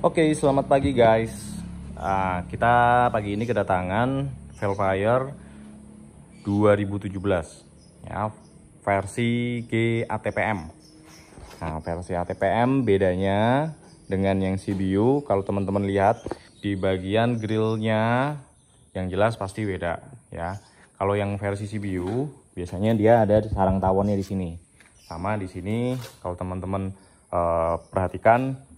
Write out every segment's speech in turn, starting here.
Oke, selamat pagi guys. Kita pagi ini kedatangan Velfire 2017 ya, versi G ATPM. Nah, versi ATPM bedanya dengan yang CBU, kalau teman-teman lihat di bagian grillnya yang jelas pasti beda ya. Kalau yang versi CBU biasanya dia ada sarang tawonnya di sini. Sama di sini kalau teman-teman perhatikan,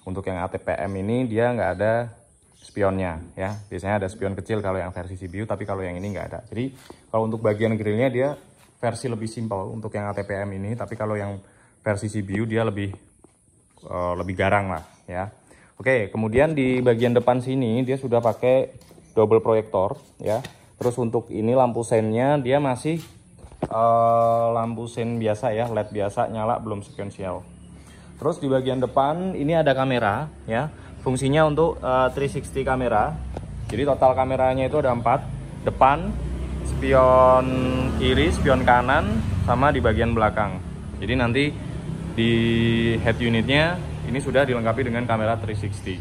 untuk yang ATPM ini dia nggak ada spionnya ya. Biasanya ada spion kecil kalau yang versi CBU, tapi kalau yang ini nggak ada. Jadi kalau untuk bagian grillnya dia versi lebih simpel untuk yang ATPM ini, tapi kalau yang versi CBU dia lebih garang lah ya. Oke, kemudian di bagian depan sini dia sudah pakai double proyektor ya. Terus untuk ini lampu sennya dia masih lampu sen biasa ya, LED biasa nyala, belum sekuensial. Terus di bagian depan ini ada kamera ya, fungsinya untuk 360 kamera. Jadi total kameranya itu ada 4, depan, spion kiri, spion kanan, sama di bagian belakang. Jadi nanti di head unitnya ini sudah dilengkapi dengan kamera 360.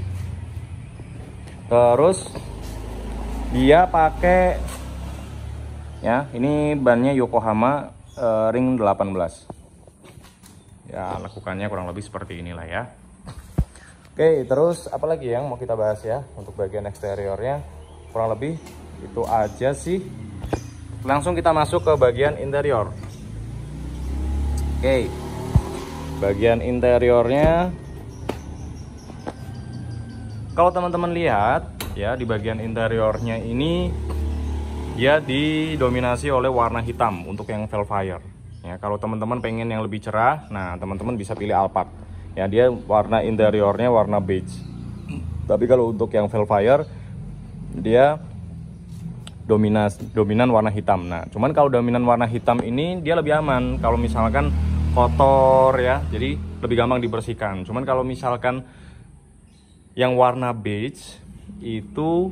Terus dia pakai ya, ini bannya Yokohama ring 18. Ya, lakukannya kurang lebih seperti inilah ya. Oke, terus apa lagi yang mau kita bahas ya untuk bagian eksteriornya? Kurang lebih itu aja sih. Langsung kita masuk ke bagian interior. Oke, bagian interiornya, kalau teman-teman lihat ya, di bagian interiornya ini dia didominasi oleh warna hitam untuk yang Velfire. Ya, kalau teman-teman pengen yang lebih cerah, nah teman-teman bisa pilih Alphard. Ya, dia warna interiornya warna beige. Tapi kalau untuk yang Velfire dia dominan warna hitam. Nah, cuman kalau dominan warna hitam ini dia lebih aman kalau misalkan kotor ya. Jadi lebih gampang dibersihkan. Cuman kalau misalkan yang warna beige itu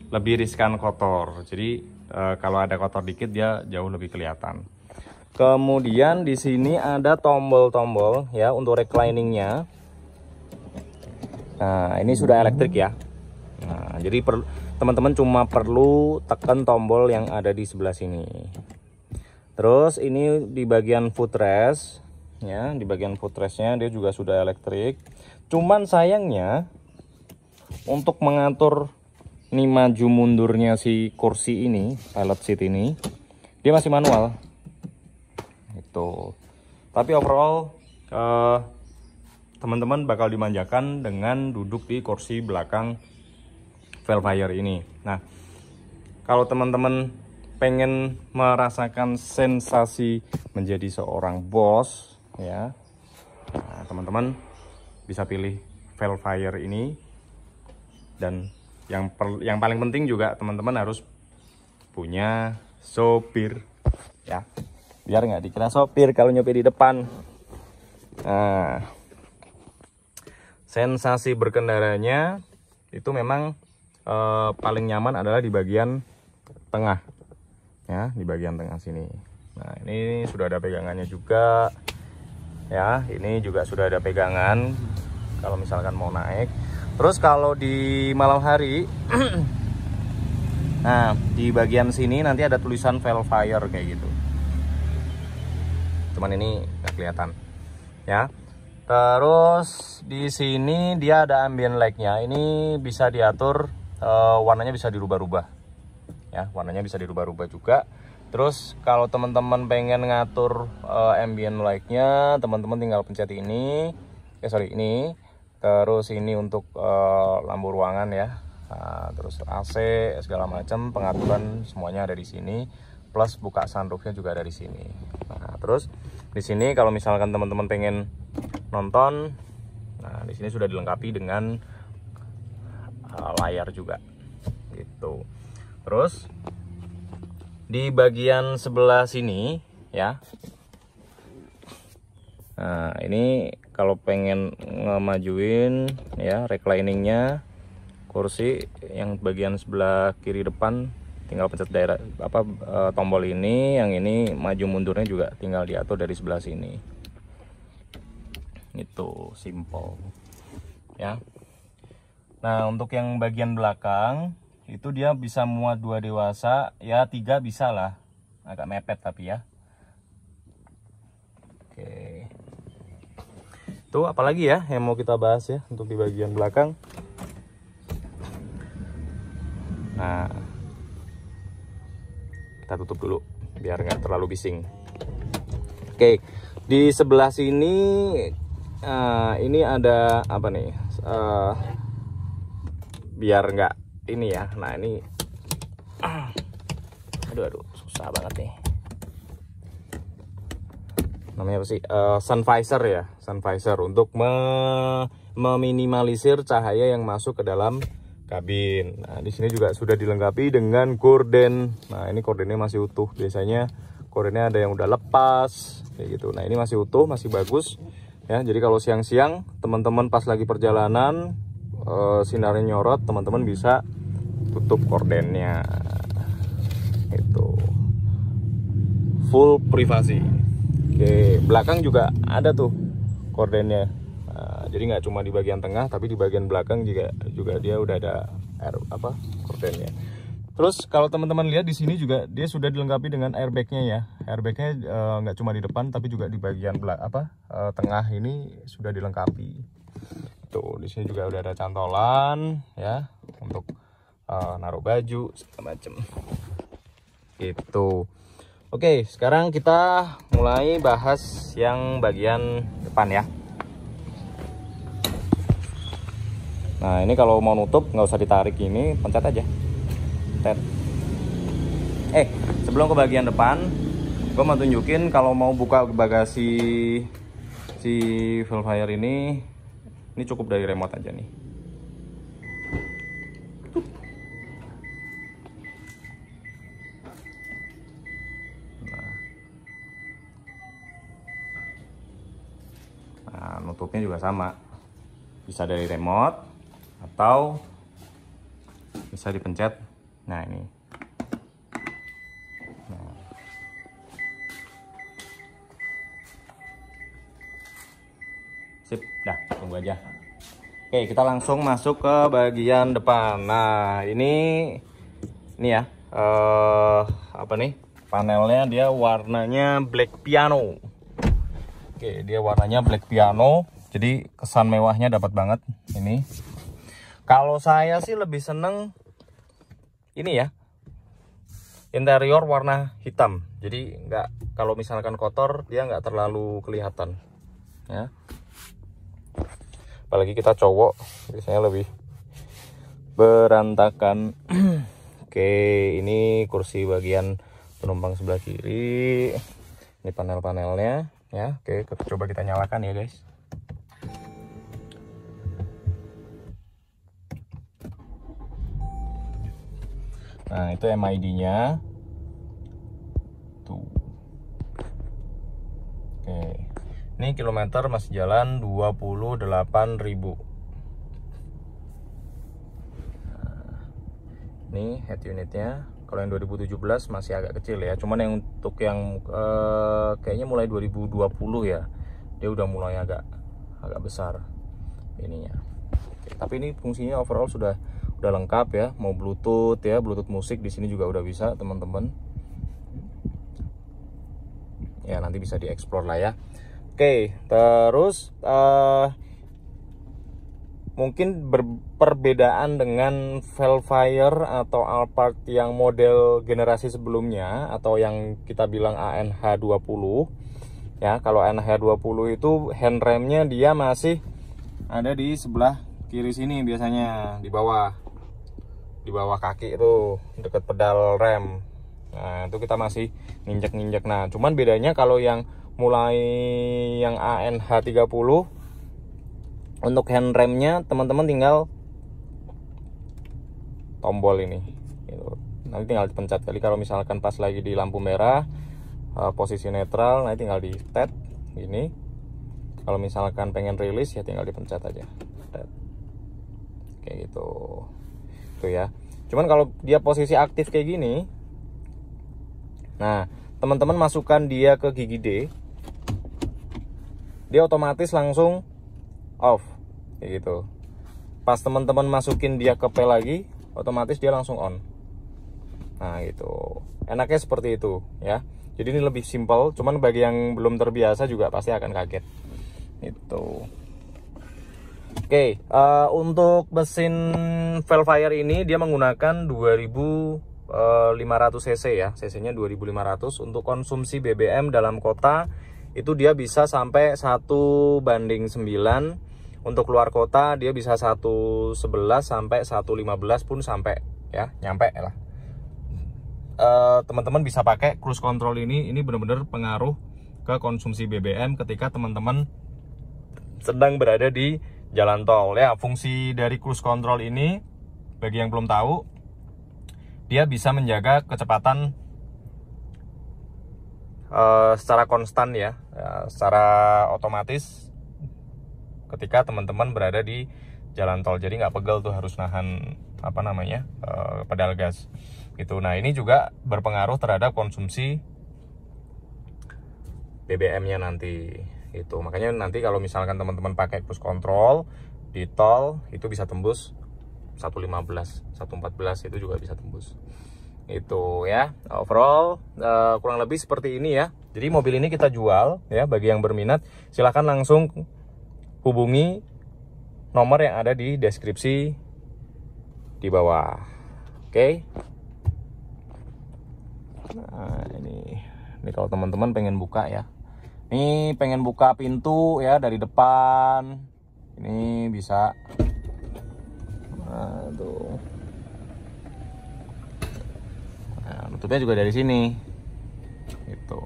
lebih riskan kotor. Jadi kalau ada kotor dikit dia jauh lebih kelihatan. Kemudian di sini ada tombol-tombol ya untuk recliningnya. Nah, ini sudah elektrik ya. Nah, jadi teman-teman cuma perlu tekan tombol yang ada di sebelah sini. Terus ini di bagian footrest ya, di bagian footrestnya dia juga sudah elektrik. Cuman sayangnya untuk mengatur ini maju mundurnya si kursi ini, pilot seat ini, dia masih manual. Itu. Tapi overall teman-teman bakal dimanjakan dengan duduk di kursi belakang Velfire ini. Nah, kalau teman-teman pengen merasakan sensasi menjadi seorang bos ya, nah, teman-teman bisa pilih Velfire ini. Dan yang paling penting juga teman-teman harus punya sopir ya, biar nggak dikira sopir kalau nyopir di depan. Nah, sensasi berkendaranya itu memang paling nyaman adalah di bagian tengah ya, di bagian tengah sini. Nah, ini sudah ada pegangannya juga ya, ini juga sudah ada pegangan kalau misalkan mau naik. Terus kalau di malam hari nah, di bagian sini nanti ada tulisan Velfire kayak gitu. Cuman ini nggak kelihatan ya. Terus di sini dia ada ambient light-nya. Ini bisa diatur warnanya, bisa dirubah-rubah ya, warnanya bisa dirubah-rubah juga. Terus kalau teman-teman pengen ngatur ambient light-nya, teman-teman tinggal pencet ini. Ini. Terus ini untuk lampu ruangan ya. Nah, terus AC segala macam pengaturan semuanya ada di sini. Plus buka sunroofnya juga ada di sini. Nah, terus di sini kalau misalkan teman-teman pengen nonton, nah di sini sudah dilengkapi dengan layar juga, gitu. Terus di bagian sebelah sini ya, nah ini kalau pengen ngemajuin ya recliningnya, kursi yang bagian sebelah kiri depan tinggal pencet tombol ini. Yang ini maju mundurnya juga tinggal diatur dari sebelah sini. Itu simple ya. Nah, untuk yang bagian belakang itu dia bisa muat 2 dewasa, ya 3 bisa lah. Agak mepet tapi ya. Oke. Itu apalagi ya yang mau kita bahas ya untuk di bagian belakang. Nah, kita tutup dulu biar nggak terlalu bising. Oke, di sebelah sini ini ada apa nih? Biar nggak ini ya. Nah ini, aduh susah banget nih. Namanya apa sih? Sun visor ya, sun visor untuk meminimalisir cahaya yang masuk ke dalam kabin. Nah, di sini juga sudah dilengkapi dengan gorden. Nah, ini gordennya masih utuh. Biasanya gordennya ada yang udah lepas kayak gitu. Nah, ini masih utuh, masih bagus ya. Jadi kalau siang-siang teman-teman pas lagi perjalanan sinarnya nyorot, teman-teman bisa tutup gordennya. Itu full privasi. Oke, belakang juga ada tuh gordennya. Jadi nggak cuma di bagian tengah, tapi di bagian belakang juga dia udah ada gordennya. Terus kalau teman-teman lihat di sini juga dia sudah dilengkapi dengan airbagnya ya. Airbagnya nggak cuma di depan, tapi juga di bagian tengah ini sudah dilengkapi. Tuh di sini juga udah ada cantolan ya untuk naruh baju segala macem. Gitu. Oke, sekarang kita mulai bahas yang bagian depan ya. Nah, ini kalau mau nutup nggak usah ditarik, ini pencet aja. Pencet. Sebelum ke bagian depan, gue mau tunjukin kalau mau buka bagasi si Velfire ini cukup dari remote aja nih. Nah, nutupnya juga sama. Bisa dari remote atau bisa dipencet. Nah, ini. Nah. Sip, dah, tunggu aja. Oke, kita langsung masuk ke bagian depan. Nah, ini ya, apa nih? Panelnya dia warnanya black piano. Oke, dia warnanya black piano. Jadi kesan mewahnya dapat banget ini. Kalau saya sih lebih seneng ini ya, interior warna hitam. Jadi kalau misalkan kotor dia nggak terlalu kelihatan ya. Apalagi kita cowok biasanya lebih berantakan. Oke, ini kursi bagian penumpang sebelah kiri. Ini panel-panelnya ya. Oke, coba kita nyalakan ya guys. Nah, itu MID-nya. Tuh. Oke. Ini kilometer masih jalan 28.000. Nah, ini head unitnya. Kalau yang 2017 masih agak kecil ya. Cuman yang untuk yang kayaknya mulai 2020 ya. Dia udah mulai agak besar ininya. Oke, tapi ini fungsinya overall sudah lengkap ya, mau Bluetooth ya, Bluetooth musik di sini juga udah bisa teman-teman. Ya nanti bisa dieksplor lah ya. Oke, terus mungkin perbedaan dengan Velfire atau Alphard yang model generasi sebelumnya atau yang kita bilang ANH20 ya. Kalau ANH20 itu handremnya dia masih ada di sebelah kiri sini, biasanya di bawah kaki itu dekat pedal rem. Nah, itu kita masih nginjek-nginjek. Nah, cuman bedanya kalau yang mulai yang ANH30 untuk handremnya teman-teman tinggal tombol ini gitu. Nanti tinggal dipencet. Kali kalau misalkan pas lagi di lampu merah posisi netral, nanti tinggal di tap ini. Kalau misalkan pengen rilis ya tinggal dipencet aja. Kayak gitu. Tuh ya. Cuman kalau dia posisi aktif kayak gini, nah teman-teman masukkan dia ke gigi D, dia otomatis langsung off kayak gitu. pas teman-teman masukin dia ke P lagi, otomatis dia langsung on. Nah itu enaknya seperti itu ya. Jadi ini lebih simple, cuman bagi yang belum terbiasa juga pasti akan kaget itu. Oke, untuk mesin Velfire ini dia menggunakan 2500 cc ya, cc-nya 2500. Untuk konsumsi BBM dalam kota itu dia bisa sampai 1:9. Untuk luar kota dia bisa 1:11 sampai 1:15 pun sampai ya, nyampe lah. Teman-teman bisa pakai cruise control ini benar-benar pengaruh ke konsumsi BBM ketika teman-teman sedang berada di jalan tol ya. Fungsi dari cruise control ini bagi yang belum tahu, dia bisa menjaga kecepatan secara konstan ya, secara otomatis ketika teman-teman berada di jalan tol. Jadi nggak pegel tuh harus nahan pedal gas gitu. Nah ini juga berpengaruh terhadap konsumsi BBM-nya nanti itu. Makanya nanti kalau misalkan teman-teman pakai cruise control di tol itu bisa tembus 1:15, 1:14 itu juga bisa tembus. Itu ya. Overall kurang lebih seperti ini ya. Jadi mobil ini kita jual ya. Bagi yang berminat silahkan langsung hubungi nomor yang ada di deskripsi di bawah. Oke. Nah, ini kalau teman-teman pengen buka ya. Ini pengen buka pintu ya dari depan. Ini bisa. Nah, tuh. Nah, nutupnya juga dari sini. Gitu.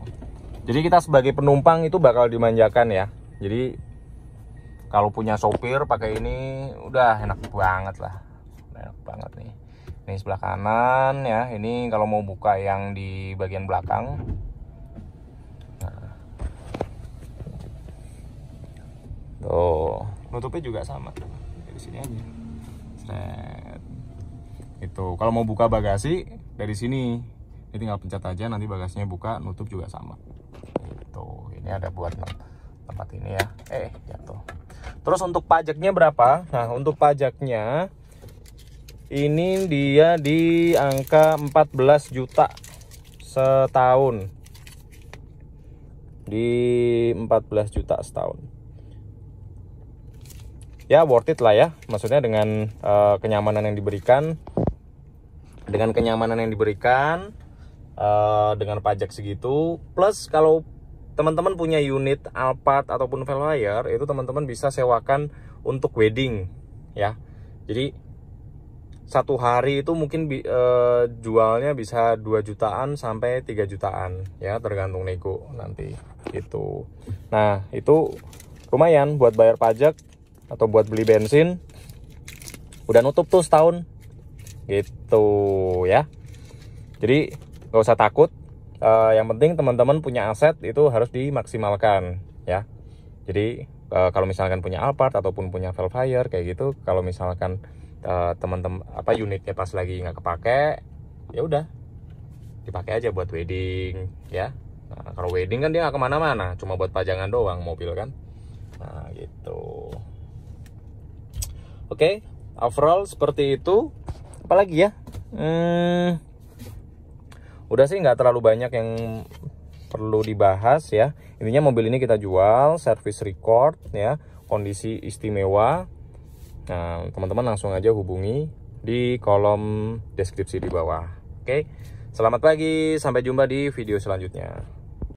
Jadi kita sebagai penumpang itu bakal dimanjakan ya. Jadi kalau punya sopir pakai ini udah enak banget lah. Enak banget nih. Ini sebelah kanan ya. Ini kalau mau buka yang di bagian belakang. Nah. Tuh, nutupnya juga sama. Dari sini aja. Set. Itu kalau mau buka bagasi dari sini. Ini tinggal pencet aja, nanti bagasinya buka, nutup juga sama. Itu. Ini ada buat tempat ini ya. Jatuh. Terus untuk pajaknya berapa? Nah, untuk pajaknya ini dia di angka 14 juta setahun. Di 14 juta setahun. Ya worth it lah ya. Maksudnya dengan kenyamanan yang diberikan. Dengan kenyamanan yang diberikan. Dengan pajak segitu. Plus kalau teman-teman punya unit Alphard ataupun Velfire, itu teman-teman bisa sewakan untuk wedding ya. Jadi satu hari itu mungkin jualnya bisa 2 jutaan sampai 3 jutaan ya, tergantung nego nanti gitu. Nah itu lumayan buat bayar pajak atau buat beli bensin, udah nutup tuh setahun gitu ya. Jadi nggak usah takut, yang penting teman-teman punya aset itu harus dimaksimalkan ya. Jadi kalau misalkan punya Alphard ataupun punya Velfire kayak gitu, kalau misalkan teman-teman unitnya pas lagi nggak kepake, ya udah dipakai aja buat wedding ya. Nah, kalau wedding kan dia nggak kemana-mana, cuma buat pajangan doang mobil kan. Nah gitu. Oke, overall seperti itu. Apalagi ya, udah sih nggak terlalu banyak yang perlu dibahas ya. Intinya mobil ini kita jual, service record ya, kondisi istimewa. Nah, teman-teman langsung aja hubungi di kolom deskripsi di bawah. Oke, selamat pagi, sampai jumpa di video selanjutnya.